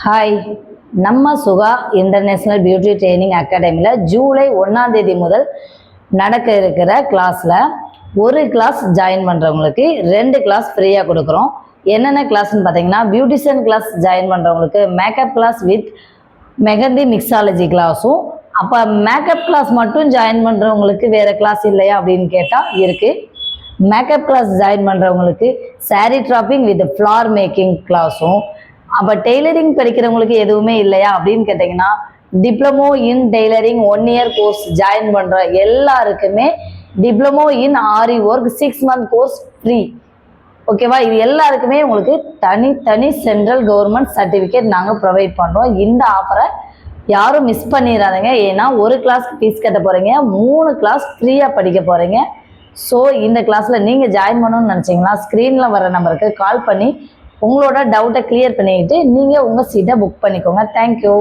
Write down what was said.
Hi, நம்ம சுகா international beauty training அகாடமியில் ஜூலை 1ஆம் தேதி முதல் நடக்க இருக்கிற கிளாஸில் ஒரு கிளாஸ் ஜாயின் பண்ணுறவங்களுக்கு 2 கிளாஸ் ஃப்ரீயாக கொடுக்குறோம். என்னென்ன கிளாஸ்ன்னு பார்த்தீங்கன்னா, பியூட்டிஷியன் கிளாஸ் ஜாயின் பண்ணுறவங்களுக்கு makeup class with mehndi mixology கிளாஸும், அப்போ மேக்கப் கிளாஸ் மட்டும் ஜாயின் பண்ணுறவங்களுக்கு வேறு கிளாஸ் இல்லையா அப்படின்னு கேட்டால் இருக்குது. மேக்கப் கிளாஸ் ஜாயின் பண்ணுறவங்களுக்கு sari draping with flower making கிளாஸும், அப்போ டெய்லரிங் படிக்கிறவங்களுக்கு எதுவுமே இல்லையா அப்படின்னு கேட்டிங்கன்னா, diploma in tailoring 1 year course join பண்ணுற எல்லாருக்குமே diploma in aari work 6 month course free. ஓகேவா? இது எல்லாருக்குமே உங்களுக்கு தனி சென்ட்ரல் கவர்மெண்ட் சர்டிஃபிகேட் நாங்கள் ப்ரொவைட் பண்ணுறோம். இந்த ஆஃபரை யாரும் மிஸ் பண்ணிடாதீங்க. ஏன்னா ஒரு கிளாஸ் ஃபீஸ் கட்ட போகிறீங்க, 3 கிளாஸ் ஃப்ரீயாக படிக்க போகிறீங்க. ஸோ இந்த கிளாஸில் நீங்கள் ஜாயின் பண்ணணும்னு நினச்சிங்கன்னா ஸ்க்ரீனில் வர நம்பருக்கு கால் பண்ணி உங்களோட டவுட்டை கிளியர் பண்ணிக்கிட்டு நீங்கள் உங்கள் சீட்டை புக் பண்ணிக்கோங்க. தேங்க்யூ.